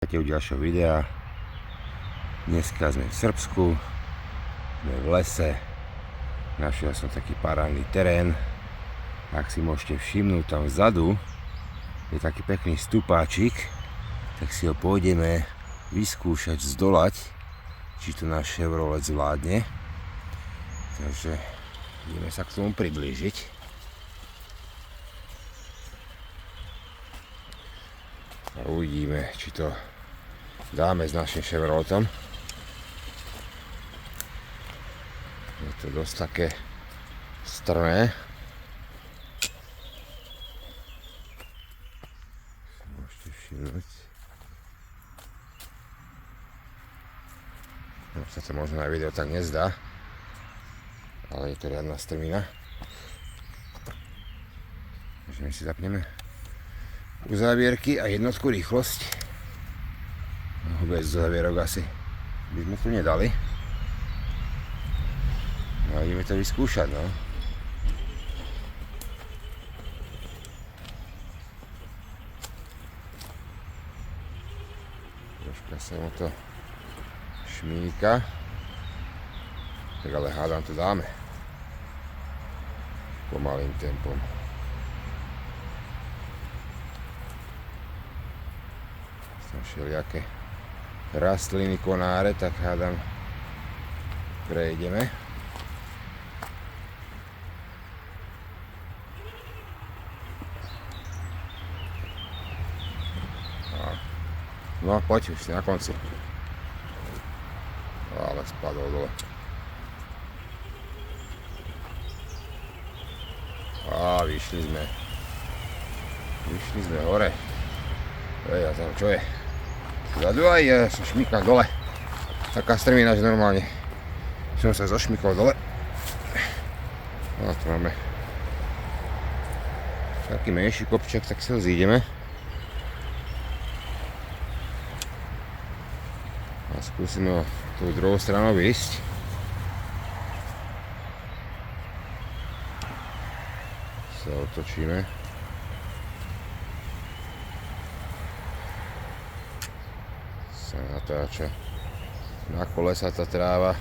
U ďalšieho videa. Dneska sme v Srbsku, sme v lese, našiel som taký parádny terén. Ak si môžete všimnúť, tam vzadu je taký pekný stupáčik, tak si ho pôjdeme vyskúšať zdolať, či to náš Chevrolet zvládne. Takže ideme sa k tomu priblížiť. A uvidíme, či to dáme s našim Chevroletom. Je to dosť také strné. Môžete všimnúť. No, sa to možno na video tak nezdá, ale je to riadna strmina. Takže my si zapneme uzávierky a jednotku rýchlosť. Bez uzávierok asi by sme to nedali. No a ideme to vyskúšať, no. Troška sa mu to šmíka. Tak ale hádam to dáme. Pomalým tempom. Som všelijaké rastliny, konáre, tak hádam prejdeme. No poď, už si na konci. Ale spadol dole. A vyšli sme hore. A tam čo je? Vzadu aj ja sa šmykám dole. Taká strmina, že normálne som sa zošmykol dole. No tu máme taký menší kopček, tak sa ho zídeme. A skúsime ho tú druhou stranou výjsť. Sa otočíme. Sa natáča na kolesa tá tráva.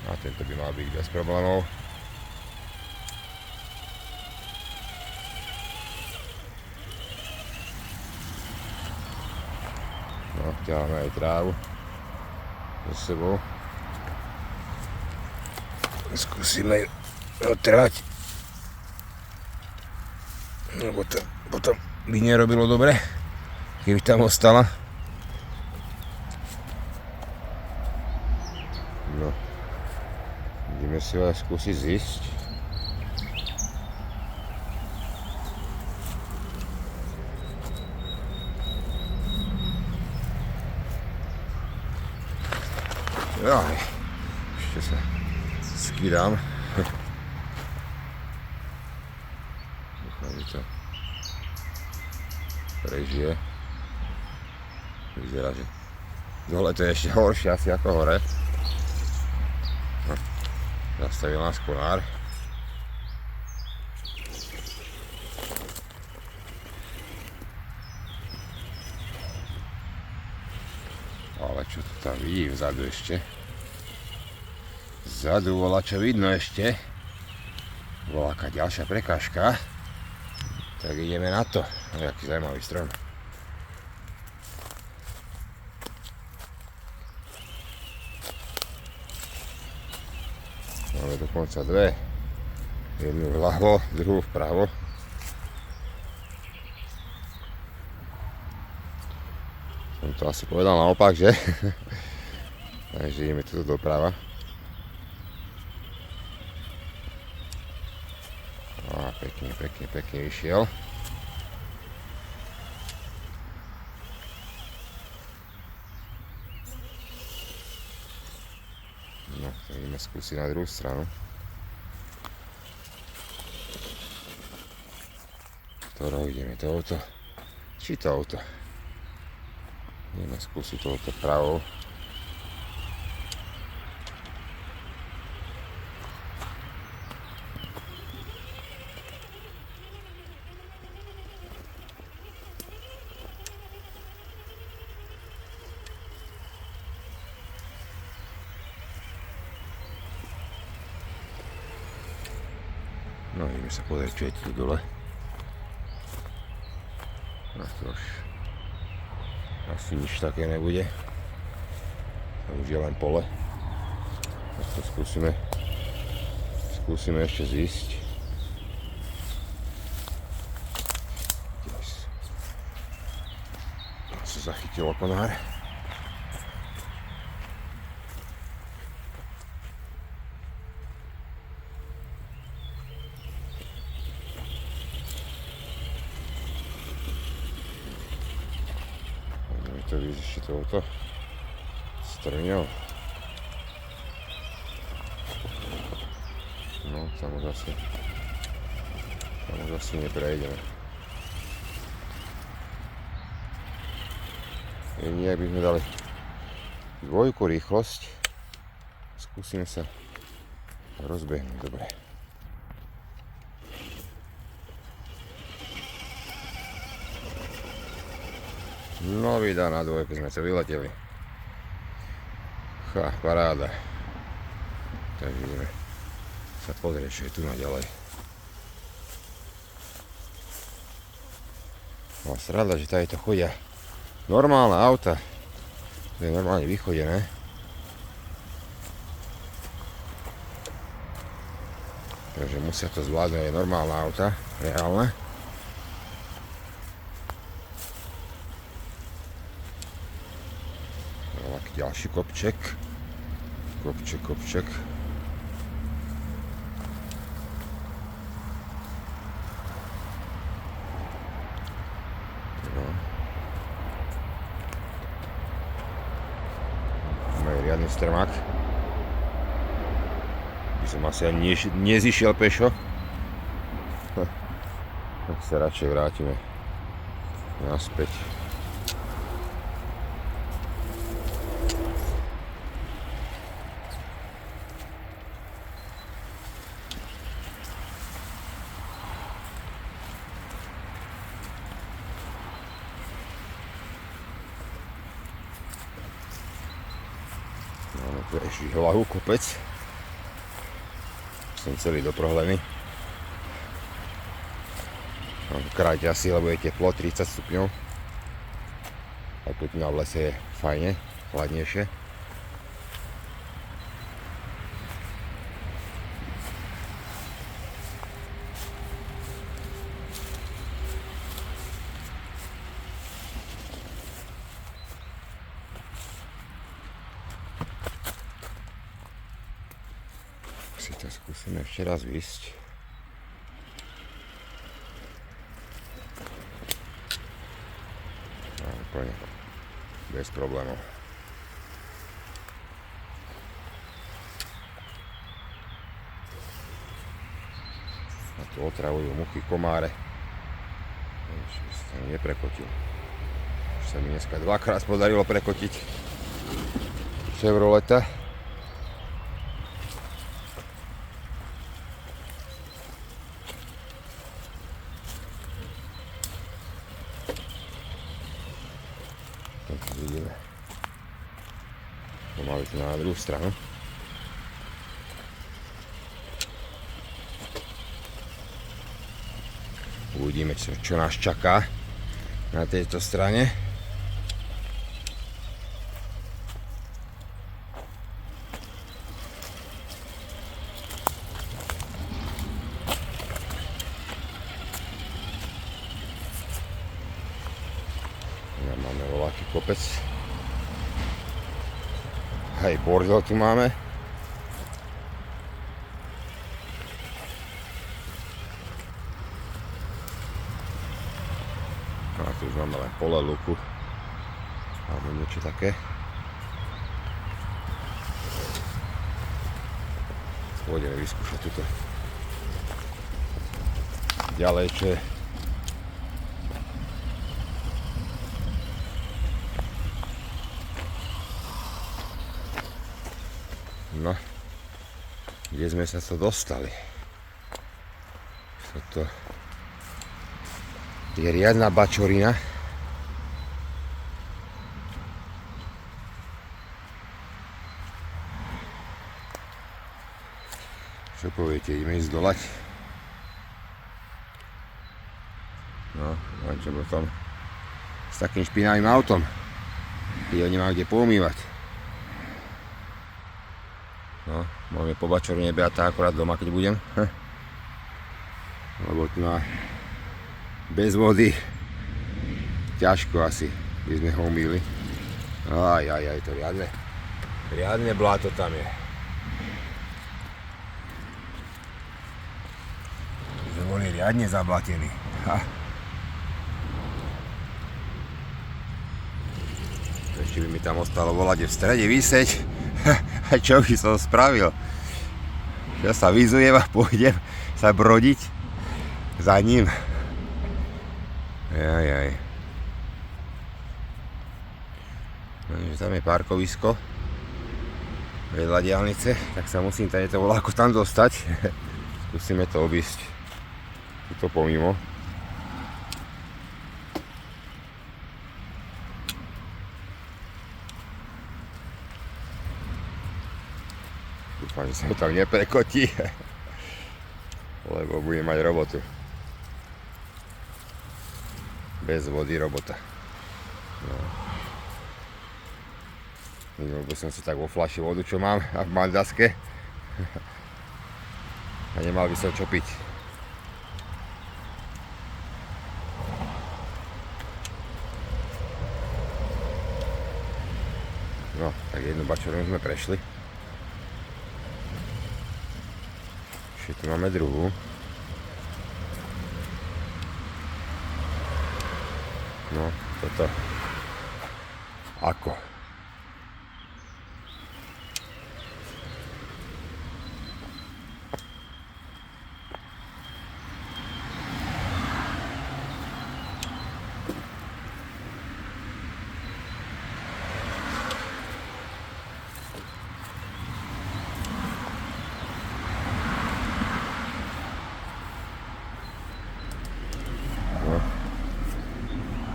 A tento by mal byť bez problémov. No, ťaháme aj trávu so sebou. Skúsime ju otrhať. Lebo to potom by nerobilo dobre, keby tam ostala. No, ideme si ho aj skúsiť zísť. Jaj, ešte sa skýdam. Dúfam, že to prežije. Vyzerá, že dole to je ešte horšie asi ako hore. Zastavil nás konár. Ale čo tu tam vidím vzadu ešte? Vzadu bola čo vidno ešte. Bola aká ďalšia prekážka. Tak ideme na to. Jaký zaujímavý strom. Máme dokonca dve. Jednu vľavo, druhú vpravo. Som to asi povedal naopak, že? Takže ideme tu doprava. A pekne vyšiel. No, tak ideme skúsiť na druhú stranu. Ktorou ideme, touto či touto? Ideme skúsiť touto pravou. No ideme sa pozrieť, čo je tu dole. No to už asi nič také nebude. To už je len pole. Tak to skúsime ešte zísť. Sa zachytilo konár. Budeme to výjsť ešte touto strňou. No, tam už asi neprejdeme. Jedine, ak by sme dali dvojku rýchlosť, skúsime sa rozbehnúť. Dobre. No vydá, na dvojke sme sa vyleteli. Paráda. Takže ideme sa pozrieť, čo je tu na ďalej. Mám sa rada, že tady to chodia normálne auta. To je normálne vychodené. Takže musia to zvládnuť aj normálne auta, reálne. Taký ďalší kopček. Kopček. No. Máme riadny strmák. By som asi ani nezišiel pešo. Tak sa radšej vrátime naspäť. Máme tu ešte hlavu kopec. Som celý doprohlený. Mám kráť asi, lebo je teplo, 30 stupňov. A tu v lese je fajne, chladnejšie. Si to skúsime ešte raz výjsť. No, úplne bez problémov. A tu otravujú muchy, komáre. Ešte by sa neprekotil. Už sa mi dneska dvakrát podarilo prekotiť Chevroleta. Vidíme pomaly tu na druhú stranu. Uvidíme, čo nás čaká na tejto strane. Máme voľaký kopec. Aj bordel tu máme. No a tu už máme len pole luku. Alebo niečo také. Pôjdeme vyskúšať túto ďalej, čo je no, kde sme sa to dostali? Toto je riadna bačorina. Čo poviete, ideme ísť dolať? No, lenže potom s takým špinavým autom, keď ho nemá kde poumývať. No, môžeme po bačorine behať akorát doma, keď budem. Lebo tu má bez vody ťažko asi by sme ho umýli. Aj, to riadne bláto tam je. Sme boli riadne zablatení. Ešte by mi tam ostalo volať v strede vyseť. A čo by som spravil? Ja sa vyzujem a pôjdem sa brodiť za ním. Jaj. Tam je parkovisko vedľa diaľnice, tak sa musím to voláko tam dostať. Skúsime to obísť tuto pomimo. Dúfam, že sa mi tam neprekotí, lebo budem mať robotu. Bez vody robota. No. Minul by som si tak vo fľaši vodu, čo mám v mandaske. A nemal by som čo piť. No, tak jednu bačorinu sme prešli. Ešte tu máme druhú. No, toto. Ako?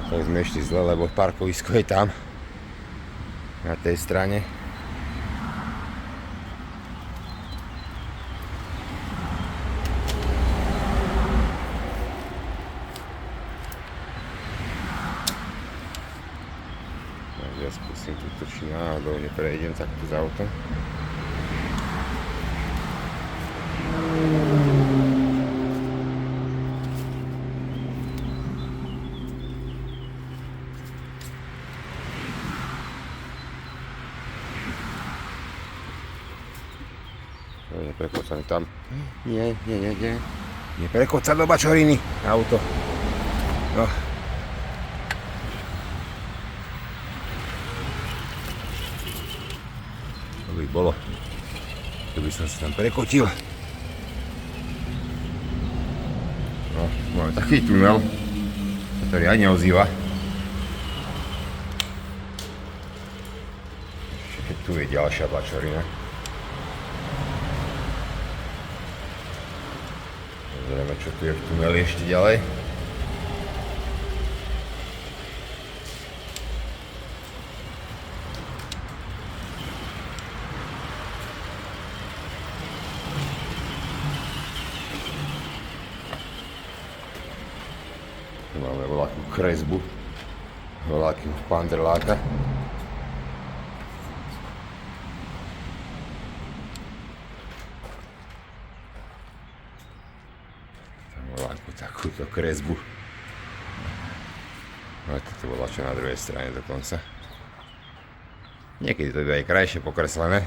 Tak sme išli zle, lebo parkovisko je tam, na tej strane. Takže ja skúsim túto, či náhodou neprejdem takto z auta. Neprekocam tam. Nie. Neprekocam do bačoriny auto. No. To by bolo. Keby som sa tam prekotil. No, máme taký tunel, ktorý aj neozýva. Tu je ďalšia bačorina. Pozrieme, čo tu je v tuneli ešte ďalej. Tu máme voľakú kresbu, voľakú panderláka. Takúto kresbu. No toto bolo čo na druhej strane dokonca. Niekedy to je aj krajšie pokreslené.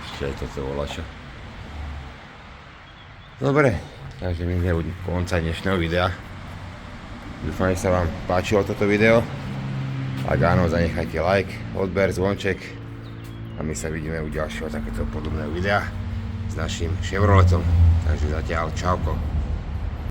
Ešte aj toto bolo čo. Dobre, takže mi nebude konca dnešného videa. Dúfam, že sa vám páčilo toto video. Ak áno, zanechajte like, odber, zvonček a my sa vidíme u ďalšieho takéto podobného videa s našim Chevroletom. Takže zatiaľ čauko.